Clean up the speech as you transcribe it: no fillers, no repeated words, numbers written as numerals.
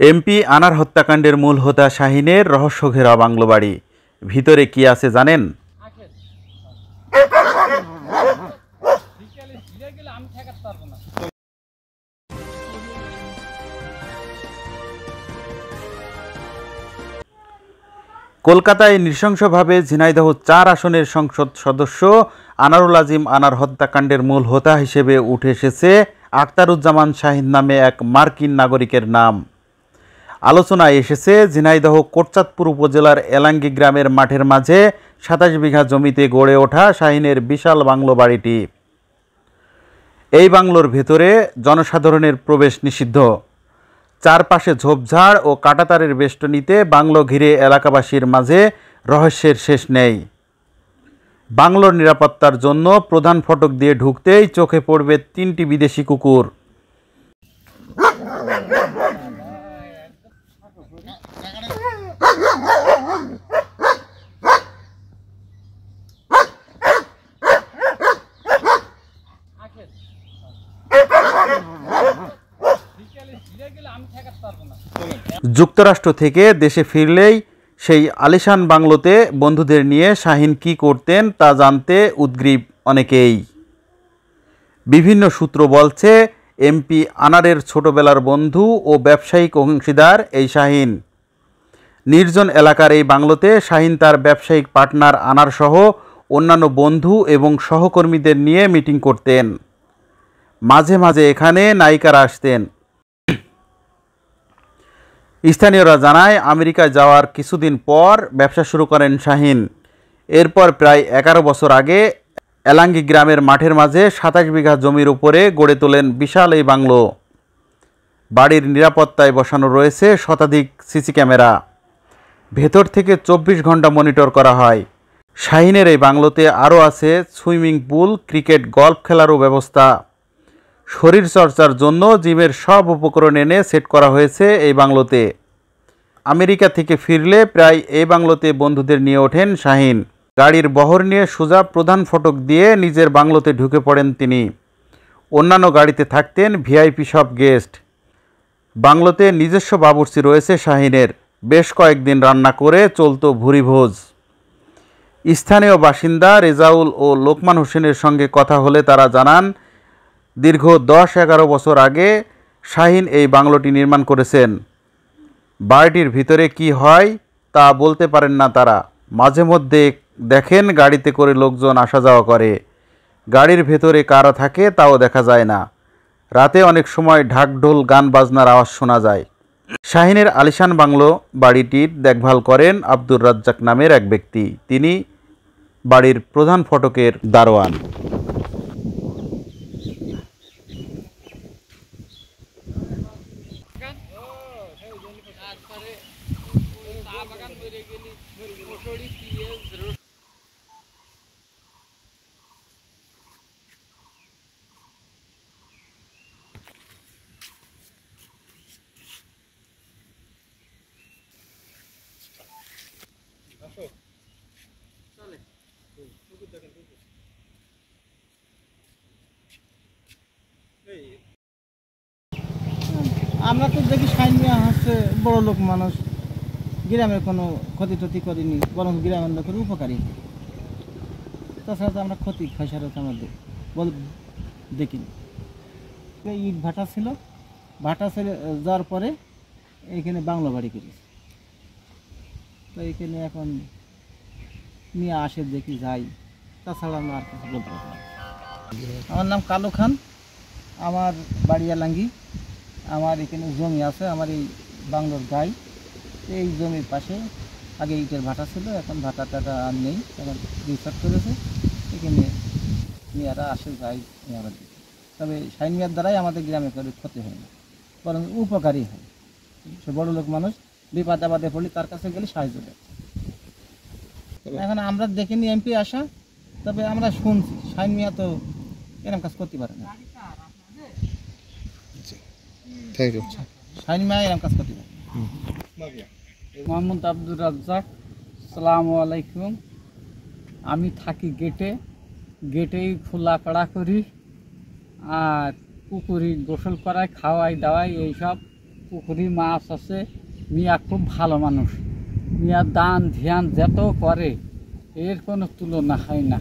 MP আনার হত্যাকাণ্ডের মূল হোতা শাহীনের রহস্যঘেরা বাংলো বাড়ি। ভিতরে কি আছে জানেন? কলকাতায় নৃশংসভাবে ঝিনাইদহ ৪ আসনের সংসদ সদস্য আনারুল আজিম আনার হত্যাকাণ্ডের মূল হোতা হিসেবে উঠে এসেছে আখতারুজ্জামান শাহীন নামে এক মার্কিন নাগরিকের নাম। আলোচনায় এসেছে ঝিনাইদহ কোটচাঁদপুর উপজেলার এলাঙ্গি গ্রামের মাঠের মাঝে ২৭ বিঘা জমিতে গড়ে ওঠা শাহীনের বিশাল বাংলো বাড়িটি। এই বাংলোর ভেতরে জনসাধারণের প্রবেশ নিষিদ্ধ। চারপাশে ঝোপঝাড় ও কাঁটাতারের বেষ্টনীতে বাংলো ঘিরে এলাকাবাসীর মাঝে রহস্যের শেষ নেই। বাংলোর নিরাপত্তার জন্য প্রধান ফটক দিয়ে ঢুকতেই চোখে পড়বে ৩টি বিদেশি কুকুর। যুক্তরাষ্ট্র থেকে দেশে ফিরলেই সেই আলিশান বাংলোতে বন্ধুদের নিয়ে শাহীন কী করতেন তা জানতে উদগ্রীব অনেকেই। বিভিন্ন সূত্র বলছে, এমপি আনারের ছোটবেলার বন্ধু ও ব্যবসায়িক অংশীদার এই শাহীন। নির্জন এলাকার এই বাংলোতে শাহীন তার ব্যবসায়িক পার্টনার আনার সহ অন্যান্য বন্ধু এবং সহকর্মীদের নিয়ে মিটিং করতেন। মাঝে মাঝে এখানে নায়িকারা আসতেন। স্থানীয়রা জানায়, আমেরিকায় যাওয়ার কিছুদিন পর ব্যবসা শুরু করেন শাহীন। এরপর প্রায় ১১ বছর আগে এলাঙ্গি গ্রামের মাঠের মাঝে ২৭ বিঘা জমির উপরে গড়ে তোলেন বিশাল এই বাংলো। বাড়ির নিরাপত্তায় বসানো রয়েছে শতাধিক সিসি ক্যামেরা। ভেতর থেকে ২৪ ঘন্টা মনিটর করা হয়। শাহীনের এই বাংলোতে আরও আছে সুইমিং পুল, ক্রিকেট, গল্ফ খেলারও ব্যবস্থা। শরীরচর্চার জন্য জিমের সব উপকরণ এনে সেট করা হয়েছে এই বাংলোতে। আমেরিকা থেকে ফিরলে প্রায় এই বাংলোতে বন্ধুদের নিয়ে ওঠেন শাহীন। গাড়ির বহর নিয়ে সোজা প্রধান ফটক দিয়ে নিজের বাংলোতে ঢুকে পড়েন তিনি। অন্যান্য গাড়িতে থাকতেন ভিআইপি সব গেস্ট। বাংলোতে নিজস্ব বাবুর্চি রয়েছে শাহীনের। বেশ কয়েকদিন রান্না করে চলত ভুরিভোজ। স্থানীয় বাসিন্দা রেজাউল ও লোকমান হোসেনের সঙ্গে কথা হলে তারা জানান, দীর্ঘ ১০-১১ বছর আগে শাহীন এই বাংলোটি নির্মাণ করেছেন। বাড়িটির ভিতরে কি হয় তা বলতে পারেন না তারা। মাঝে মধ্যে দেখেন গাড়িতে করে লোকজন আসা যাওয়া করে। গাড়ির ভেতরে কারা থাকে তাও দেখা যায় না। রাতে অনেক সময় ঢাকঢোল, গান বাজনার আওয়াজ শোনা যায়। শাহীনের আলিশান বাংলো বাড়িটির দেখভাল করেন আব্দুর রাজ্জাক নামের এক ব্যক্তি। তিনি বাড়ির প্রধান ফটকের দারোয়ান। আমরা তো দেখি শাহীন মিয়া হচ্ছে বড় লোক মানুষ, গ্রামের কোনো ক্ষতি টতি করিনি, বরং গ্রামের লোকের উপকারী। তাছাড়া তো আমরা ক্ষতি খাইসার আমাদের দেখিনি। ইট ভাটা ছিল, ভাটা ছেড়ে যাওয়ার পরে এইখানে বাংলো বাড়ি করেছি। তো এইখানে এখন নিয়ে আসে, দেখি যাই, তাছাড়া আমরা আর কিছু বলতে পারি না। আমার নাম কালু খান, আমার বাড়ি এলাঙ্গি। আমার এখানে জমি আছে, আমার এই বাংলোর গাই। এই জমির পাশে আগে ইটের ভাটা ছিল, এখন ভাটা টাটা আর নেই, এখন রিসার্চ করেছে। এখানে মেয়েরা আসে, যাই মেয়েরা দিকে। তবে শাহীন মিয়ার দ্বারাই আমাদের গ্রামে কারো ক্ষতি হয় না, বরং উপকারী হয়। সে বড় লোক মানুষ, বিপদ আপদে পড়লে তার কাছে গেলে সাহায্য দেয়। এখন আমরা দেখিনি এমপি আসা, তবে আমরা শুনছি শাহীন মিয়া তো এরকম কাজ করতে পারে না। শাহীন মিয়া এরকম কাজ করতে পারে। মোহাম্মদ আব্দুর রাজ্জাক। আসসালামু আলাইকুম। আমি থাকি গেটেই খোলা কাড়া করি, আর পুকুরি গোসল করাই, খাওয়াই দাওয়াই এইসব পুকুরি মাছ আছে। মিয়া খুব ভালো মানুষ, মিয়া দান ধ্যান যত করে এর কোনো তুলনা হয় না।